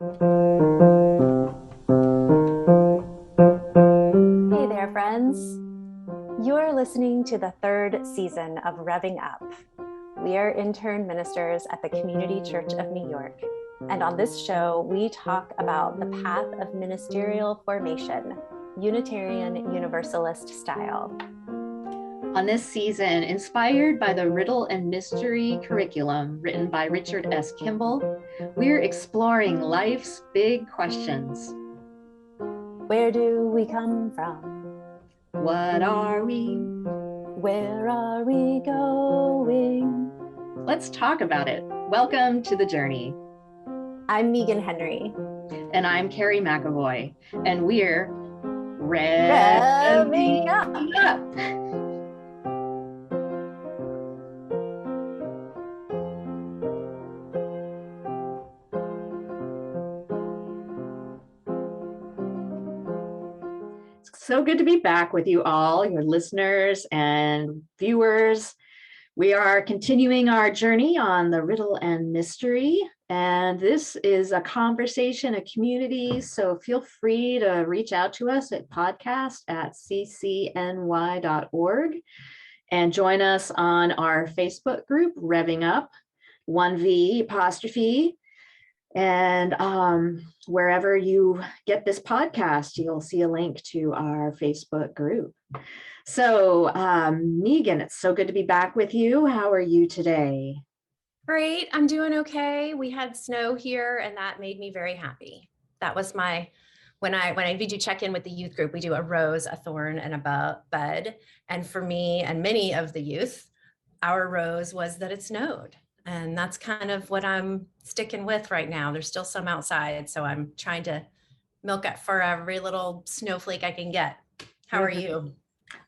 Hey there, friends. You're listening to the third season of Rev'ing Up. We are intern ministers at the Community Church of New York. And on this show, we talk about the path of ministerial formation, Unitarian Universalist style. On this season, inspired by the Riddle and Mystery curriculum written by Richard S. Kimball, we're exploring life's big questions. Where do we come from? What are we? Where are we going? Let's talk about it. Welcome to the journey. I'm Meagan Henry. And I'm Carrie McAvoy. And we're Rev'ing Up. So good to be back with you all, your listeners and viewers. We are continuing our journey on the Riddle and Mystery, and this is a conversation, a community, so feel free to reach out to us at podcast@ccny.org and join us on our Facebook group, Rev'ing Up, 1V apostrophe. And wherever you get this podcast, you'll see a link to our Facebook group. So Meagan, it's so good to be back with you. How are you today? Great, I'm doing okay. We had snow here and that made me very happy. That was when I do check in with the youth group, we do a rose, a thorn, and a bud. And for me and many of the youth, our rose was that it snowed. And that's kind of what I'm sticking with right now. There's still some outside, so I'm trying to milk it for every little snowflake I can get. How are you?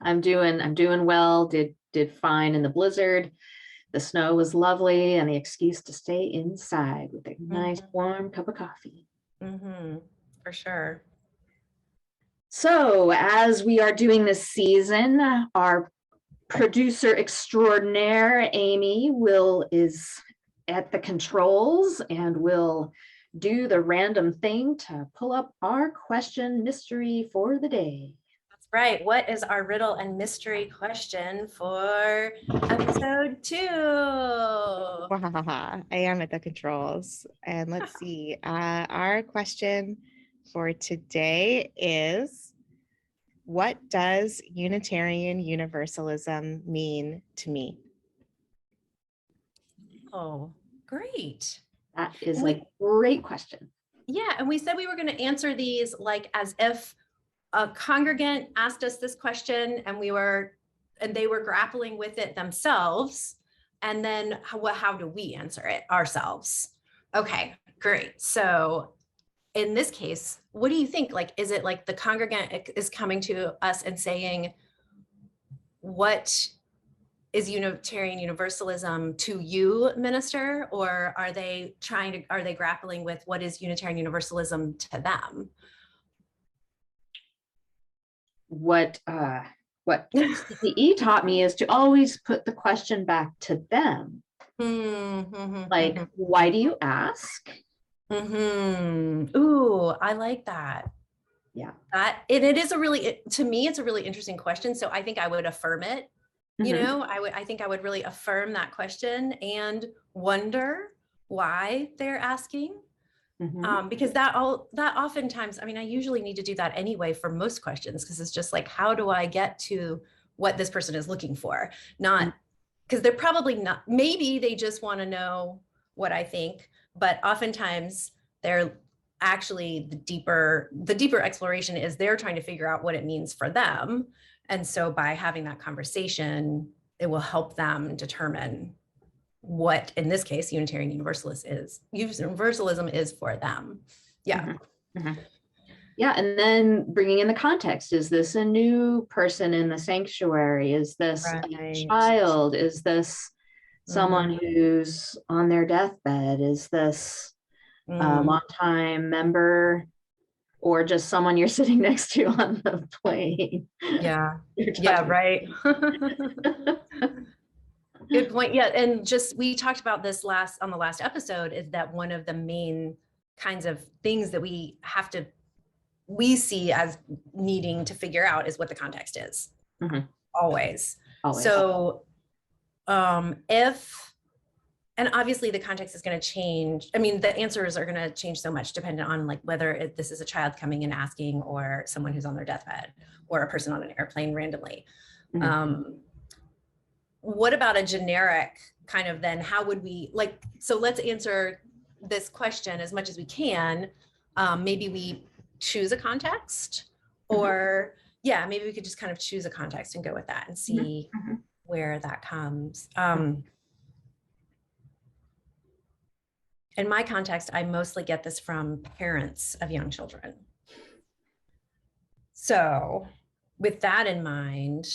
I'm doing well. Did fine in the blizzard. The snow was lovely, and the excuse to stay inside with a nice warm cup of coffee. For sure. So as we are doing this season, our producer extraordinaire, Amy, is at the controls and will do the random thing to pull up our question mystery for the day. That's right. What is our riddle and mystery question for episode 2? I am at the controls. And let's see. Our question for today is, what does Unitarian Universalism mean to me? Oh, great. That is a great question. Yeah, and we said we were going to answer these like as if a congregant asked us this question and they were grappling with it themselves. And then how do we answer it ourselves? Okay, great. So in this case, what do you think? Like, is it like the congregant is coming to us and saying, what is Unitarian Universalism to you, minister? Or are they grappling with what is Unitarian Universalism to them? What CCE taught me is to always put the question back to them. Like, why do you ask? Ooh, I like that. Yeah. To me, it's a really interesting question. So I think I would affirm it. You know, I think I would really affirm that question and wonder why they're asking. Because that oftentimes, I mean, I usually need to do that anyway for most questions, because it's just like, how do I get to what this person is looking for? Not because they're probably not, maybe they just want to know what I think, but oftentimes they're actually the deeper exploration is they're trying to figure out what it means for them. And so by having that conversation, it will help them determine what, in this case, Unitarian Universalism is for them. Yeah. Yeah, and then bringing in the context. Is this a new person in the sanctuary? Is this a child? Is this someone who's on their deathbed? Is this a longtime member, or just someone you're sitting next to on the plane? Yeah, right. Good point. Yeah, and just we talked about this on the last episode, is that one of the main kinds of things that we see as needing to figure out is what the context is. Mhm. Always. Always. So and obviously the context is going to change. I mean, the answers are going to change so much depending on like whether this is a child coming and asking, or someone who's on their deathbed, or a person on an airplane randomly. Mhm. What about a generic kind of then, how would we like, so let's answer this question as much as we can. Maybe we choose a context, or yeah, maybe we could just kind of choose a context and go with that and see where that comes. In my context, I mostly get this from parents of young children. So with that in mind,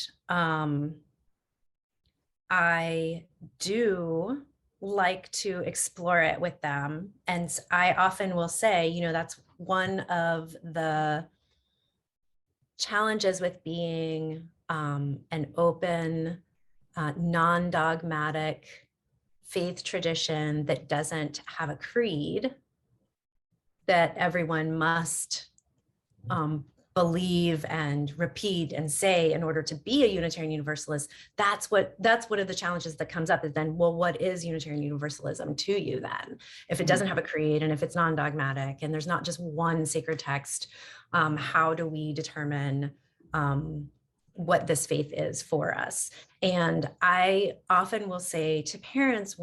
I do like to explore it with them. And I often will say, you know, that's one of the challenges with being an open, non-dogmatic faith tradition that doesn't have a creed that everyone must believe and repeat and say in order to be a Unitarian Universalist. That's one of the challenges that comes up, is then, well, what is Unitarian Universalism to you then? If it doesn't have a creed, and if it's non-dogmatic, and there's not just one sacred text, how do we determine what this faith is for us? And I often will say to parents,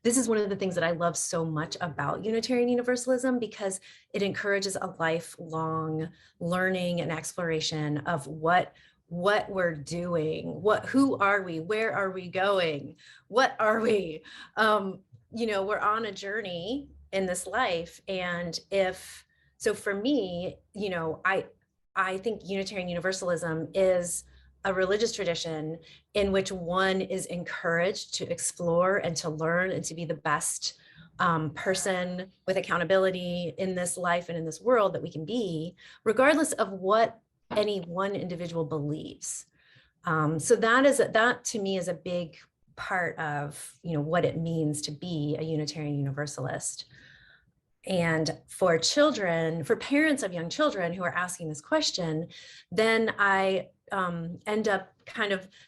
this is one of the things that I love so much about Unitarian Universalism, because it encourages a lifelong learning and exploration of what we're doing, who are we, where are we going, what are we? You know, we're on a journey in this life. And so for me, you know, I think Unitarian Universalism is a religious tradition in which one is encouraged to explore and to learn and to be the best person with accountability in this life and in this world that we can be, regardless of what any one individual believes. So that to me is a big part of, you know, what it means to be a Unitarian Universalist. And for parents of young children who are asking this question, then I end up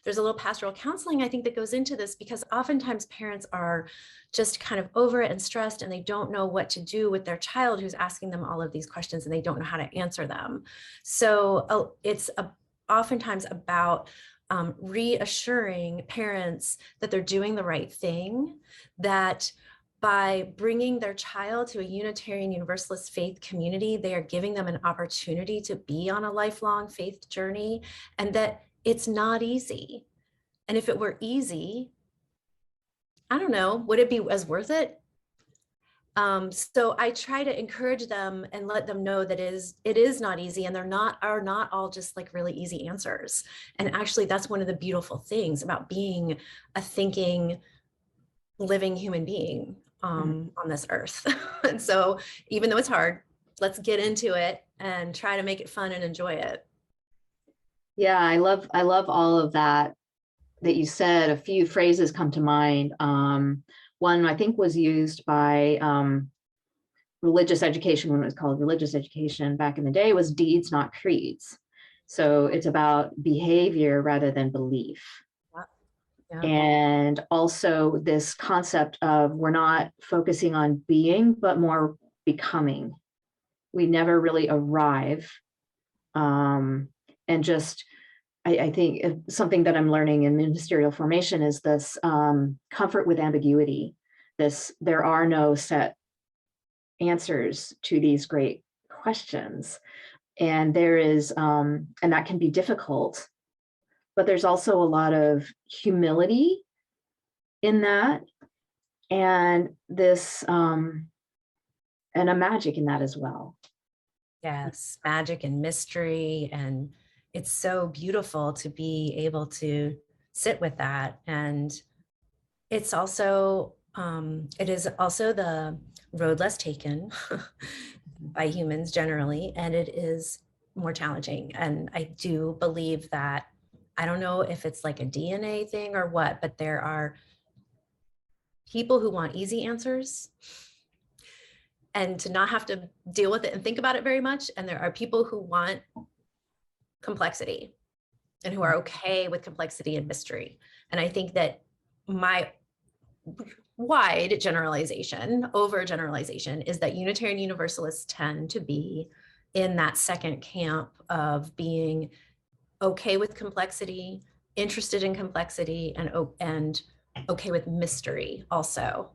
there's a little pastoral counseling, I think, that goes into this, because oftentimes parents are just kind of over it and stressed, and they don't know what to do with their child who's asking them all of these questions, and they don't know how to answer them. So it's oftentimes about reassuring parents that they're doing the right thing, that by bringing their child to a Unitarian Universalist faith community, they are giving them an opportunity to be on a lifelong faith journey, and that it's not easy. And if it were easy, I don't know, would it be as worth it? So I try to encourage them and let them know that it is not easy, and are not all just like really easy answers. And actually, that's one of the beautiful things about being a thinking, living human being on this earth. And so even though it's hard, let's get into it and try to make it fun and enjoy it. Yeah, I love all of that you said. A few phrases come to mind. One I think was used by religious education, when it was called religious education back in the day, was deeds, not creeds. So it's about behavior rather than belief. Yeah. And also this concept of, we're not focusing on being, but more becoming. We never really arrive. And just, I think something that I'm learning in ministerial formation is this comfort with ambiguity. There are no set answers to these great questions. And there is, and that can be difficult, but there's also a lot of humility in that, and this, and a magic in that as well. Yes, magic and mystery. And it's so beautiful to be able to sit with that. And it's also, it is also the road less taken by humans generally, and it is more challenging. And I do believe that, I don't know if it's like a DNA thing or what, but there are people who want easy answers and to not have to deal with it and think about it very much. And there are people who want complexity and who are okay with complexity and mystery. And I think that my wide generalization, overgeneralization, is that Unitarian Universalists tend to be in that second camp of being okay with complexity, interested in complexity, and okay with mystery also.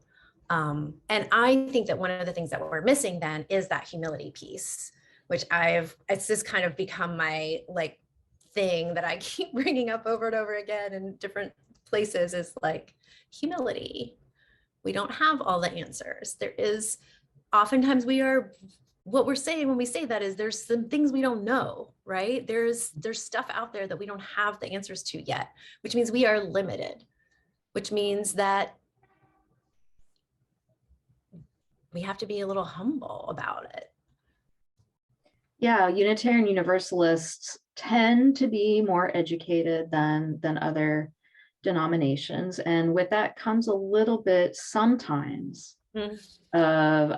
And I think that one of the things that we're missing then is that humility piece, which it's just kind of become my like thing that I keep bringing up over and over again in different places, is like humility. We don't have all the answers. There is, oftentimes what we're saying when we say that is there's some things we don't know, right? There's stuff out there that we don't have the answers to yet, which means we are limited, which means that we have to be a little humble about it. Yeah, Unitarian Universalists tend to be more educated than other denominations. And with that comes a little bit sometimes of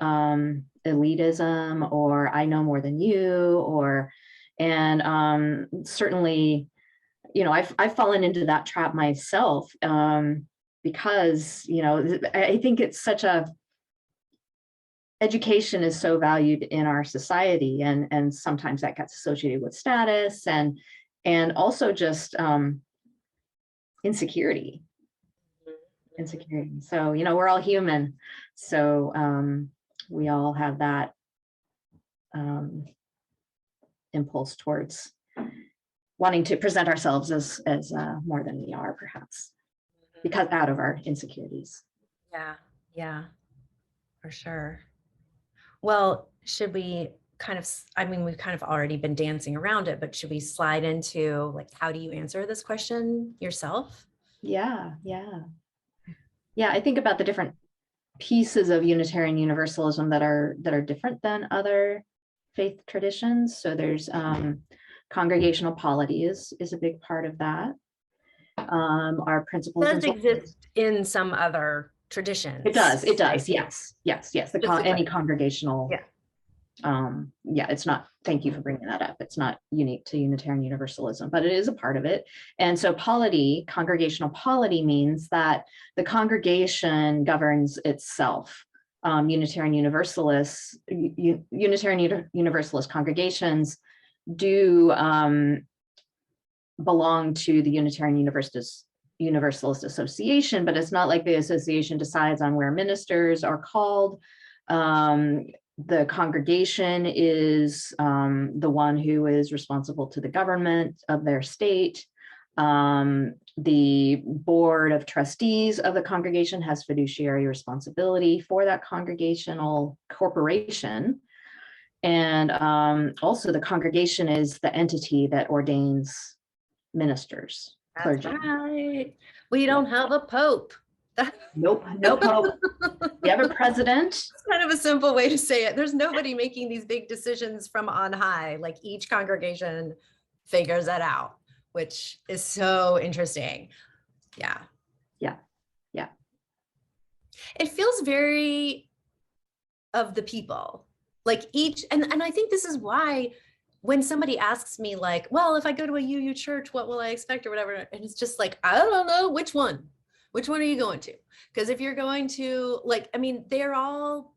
elitism, or I know more than you, and certainly, you know, I've fallen into that trap myself, because, you know, I think it's such education is so valued in our society, and sometimes that gets associated with status and also just insecurity. So, you know, we're all human. So we all have that impulse towards wanting to present ourselves as more than we are, perhaps, because out of our insecurities. Yeah, for sure. Well, should we we've kind of already been dancing around it, but should we slide into like, how do you answer this question yourself? Yeah. I think about the different pieces of Unitarian Universalism that are different than other faith traditions. So there's congregational polity is a big part of that. Our principles Does exist in some other traditions. It does. Right? Yes. Any congregational. Yeah. It's not. Thank you for bringing that up. It's not unique to Unitarian Universalism, but it is a part of it. And so polity, congregational polity, means that the congregation governs itself. Unitarian Universalist congregations do belong to the Unitarian Universalist Association, but it's not like the association decides on where ministers are called. The congregation is the one who is responsible to the government of their state. The board of trustees of the congregation has fiduciary responsibility for that congregational corporation. And also the congregation is the entity that ordains ministers. That's clergy. right. We don't have a pope. Nope, no pope. We have a president. It's kind of a simple way to say it. There's nobody making these big decisions from on high. Like, each congregation figures that out, which is so interesting. Yeah. It feels very of the people, like each, and I think this is why when somebody asks me like, well, if I go to a UU church, what will I expect or whatever? And it's just like, I don't know, which one are you going to? Because if you're going to, like, I mean, they all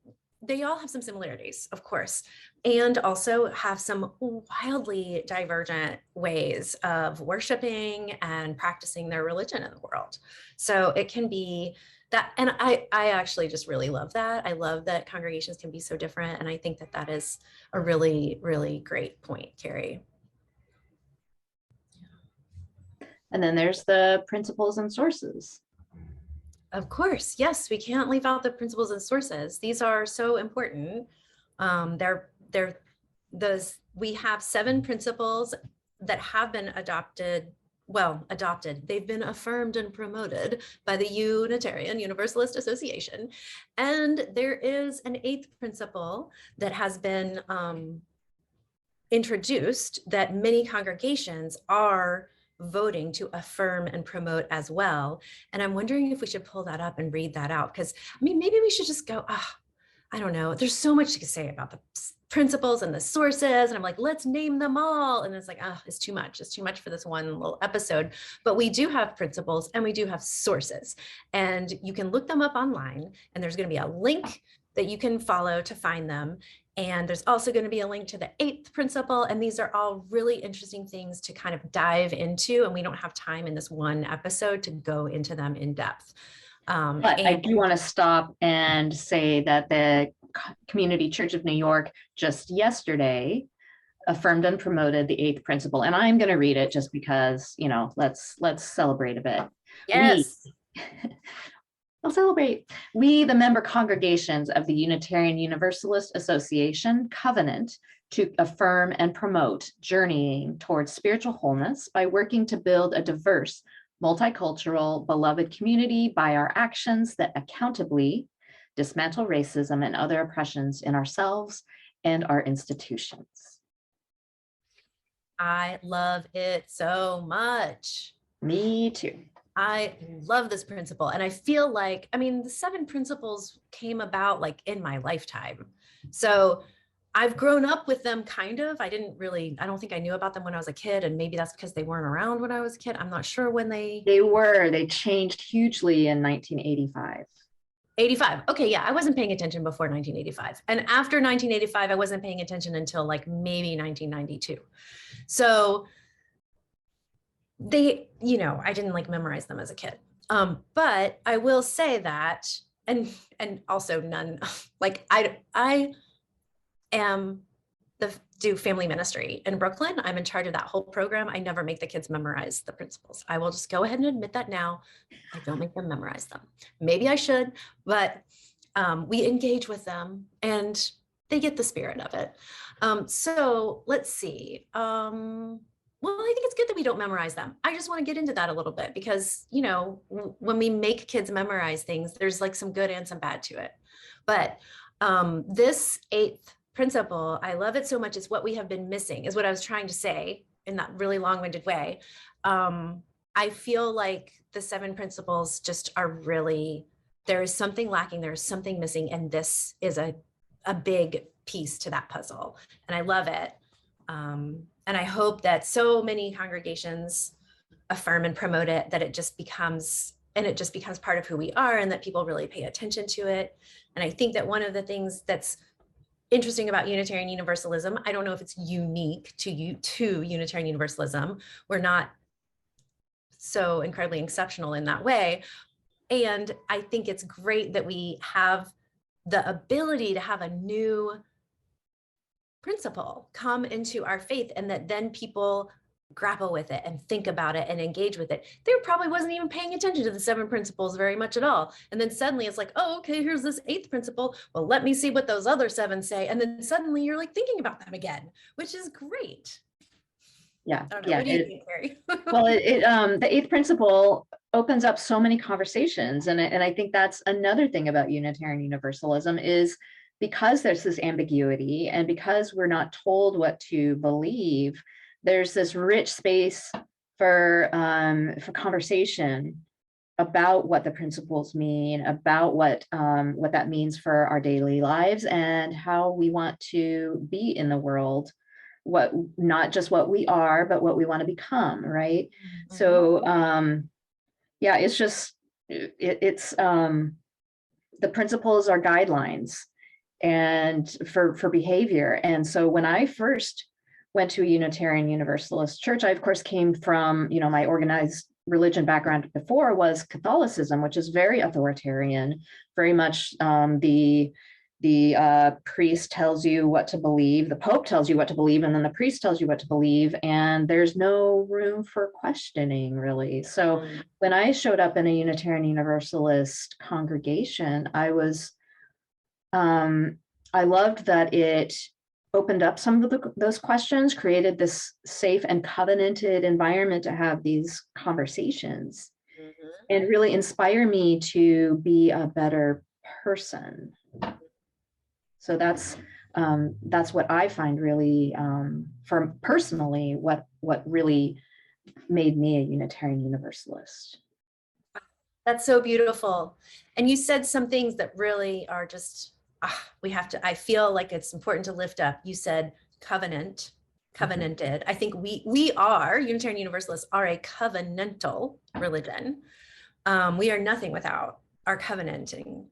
have some similarities, of course, and also have some wildly divergent ways of worshiping and practicing their religion in the world. So it can be that, and I actually just really love that. I love that congregations can be so different. And I think that is a really, really great point, Carrie. And then there's the principles and sources. Of course, yes, we can't leave out the principles and sources. These are so important. We have 7 principles that have been adopted. They've been affirmed and promoted by the Unitarian Universalist Association. And there is an 8th principle that has been introduced that many congregations are voting to affirm and promote as well. And I'm wondering if we should pull that up and read that out, because I mean, maybe we should just go, I don't know, there's so much to say about the principles and the sources. And I'm like, let's name them all. And it's like, oh, it's too much. It's too much for this one little episode. But we do have principles and we do have sources. And you can look them up online. And there's going to be a link that you can follow to find them. And there's also going to be a link to the 8th principle. And these are all really interesting things to kind of dive into. And we don't have time in this one episode to go into them in depth. But I do want to stop and say that the Community Church of New York just yesterday affirmed and promoted the 8th principle. And I'm going to read it just because, you know, let's celebrate a bit. Yes. We'll celebrate. We, the member congregations of the Unitarian Universalist Association, covenant to affirm and promote journeying towards spiritual wholeness by working to build a diverse, multicultural, beloved community by our actions that accountably dismantle racism and other oppressions in ourselves and our institutions. I love it so much. Me too. I love this principle. And I feel like, I mean, the 7 principles came about like in my lifetime. So I've grown up with them kind of. I don't think I knew about them when I was a kid. And maybe that's because they weren't around when I was a kid. I'm not sure when they changed hugely in 1985. 85. Okay. Yeah. I wasn't paying attention before 1985. And after 1985, I wasn't paying attention until like maybe 1992. So they, you know, I didn't like memorize them as a kid. But I will say that, and also none, like I do family ministry in Brooklyn. I'm in charge of that whole program. I never make the kids memorize the principles. I will just go ahead and admit that now. I don't make them memorize them. Maybe I should, but we engage with them and they get the spirit of it. So let's see. Well, I think it's good that we don't memorize them. I just want to get into that a little bit because, you know, when we make kids memorize things, there's like some good and some bad to it. But this 8th principle, I love it so much. It's what we have been missing, is what I was trying to say in that really long-winded way. I feel like the 7 principles just are really, there is something lacking, there is something missing, and this is a big piece to that puzzle. And I love it. And I hope that so many congregations affirm and promote it, that it just becomes part of who we are, and that people really pay attention to it. And I think that one of the things that's interesting about Unitarian Universalism, I don't know if it's unique to Unitarian Universalism. We're not so incredibly exceptional in that way. And I think it's great that we have the ability to have a new principle come into our faith, and that then people grapple with it and think about it and engage with it. They probably wasn't even paying attention to the 7 principles very much at all. And then suddenly it's like, oh, okay, here's this 8th principle. Well, let me see what those other 7 say. And then suddenly you're like thinking about them again, which is great. Yeah. I don't know. What do you think, Carrie? Well, the 8th principle opens up so many conversations. And I think that's another thing about Unitarian Universalism is because there's this ambiguity and because we're not told what to believe, there's this rich space for conversation about what the principles mean, about what that means for our daily lives and how we want to be in the world, not just what we are, but what we want to become, right? Mm-hmm. So yeah, it's just, it's the principles are guidelines and for behavior. And so when I first went to a Unitarian Universalist church, I of course came from, you know, my organized religion background before was Catholicism, which is very authoritarian, very much the priest tells you what to believe, the Pope tells you what to believe, and then the priest tells you what to believe, and there's no room for questioning, really. So when I showed up in a Unitarian Universalist congregation, I loved that it opened up some of those questions, created this safe and covenanted environment to have these conversations, and really inspire me to be a better person. So that's what I find really, for personally, what really made me a Unitarian Universalist. That's so beautiful. And you said some things that really are just, I feel like it's important to lift up. You said covenanted. I think we are, Unitarian Universalists are a covenantal religion. We are nothing without our covenanting.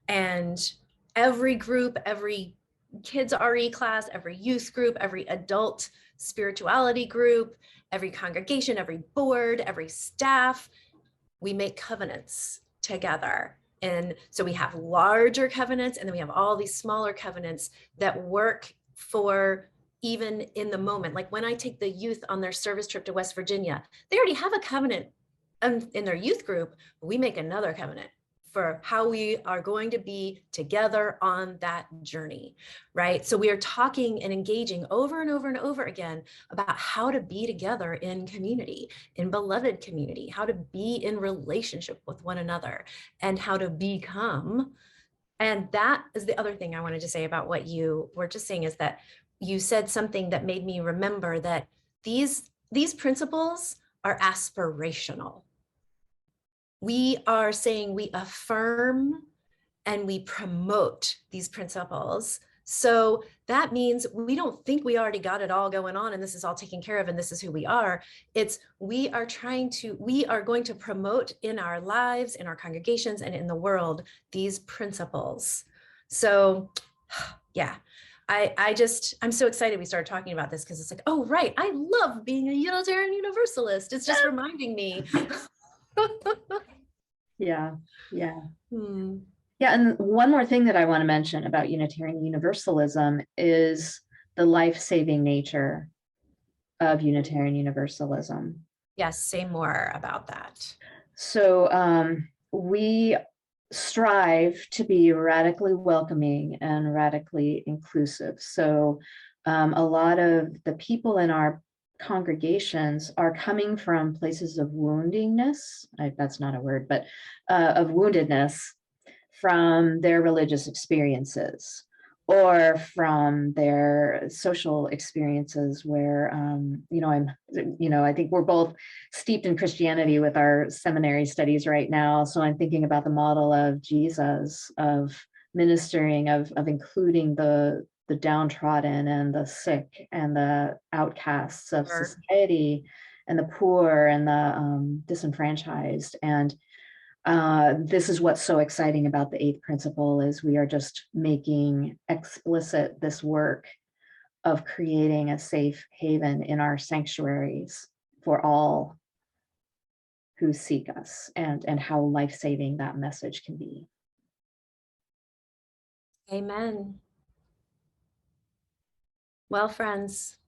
And every group, every kids RE class, every youth group, every adult spirituality group, every congregation, every board, every staff, we make covenants together. And so we have larger covenants, and then we have all these smaller covenants that work for even in the moment. Like when I take the youth on their service trip to West Virginia, they already have a covenant in their youth group, but we make another covenant for how we are going to be together on that journey, right? So we are talking and engaging over and over and over again about how to be together in community, in beloved community, how to be in relationship with one another, and how to become. And that is the other thing I wanted to say about what you were just saying, is that you said something that made me remember that these principles are aspirational. We are saying we affirm and we promote these principles. So that means we don't think we already got it all going on and this is all taken care of and this is who we are. It's we are going to promote in our lives, in our congregations, and in the world, these principles. So yeah, I'm so excited we started talking about this, because it's like, oh, right, I love being a Unitarian Universalist. It's just reminding me. Yeah. Yeah, and one more thing that I want to mention about Unitarian Universalism is the life-saving nature of Unitarian Universalism. Yes, say more about that. So we strive to be radically welcoming and radically inclusive. So a lot of the people in our congregations are coming from places of woundingness. That's not a word, but of woundedness from their religious experiences or from their social experiences where, I think we're both steeped in Christianity with our seminary studies right now. So I'm thinking about the model of Jesus, of ministering, of including the downtrodden and the sick and the outcasts of society and the poor and the disenfranchised. And this is what's so exciting about the eighth principle, is we are just making explicit this work of creating a safe haven in our sanctuaries for all who seek us, and how life-saving that message can be. Amen. Well, friends,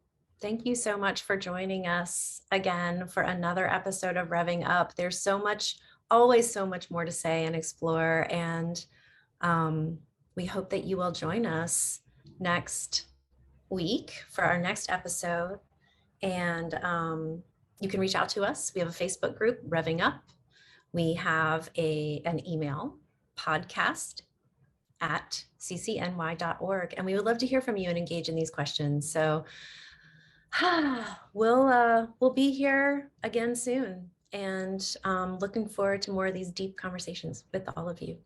thank you so much for joining us again for another episode of Revving Up. There's always so much more to say and explore, and we hope that you will join us next week for our next episode. And you can reach out to us. We have a Facebook group, Revving Up. We have an email, podcast@ccny.org, and we would love to hear from you and engage in these questions. So we'll be here again soon, and looking forward to more of these deep conversations with all of you.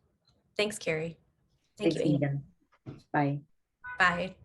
Thanks, Carrie. Thanks, Meagan. Bye. Bye.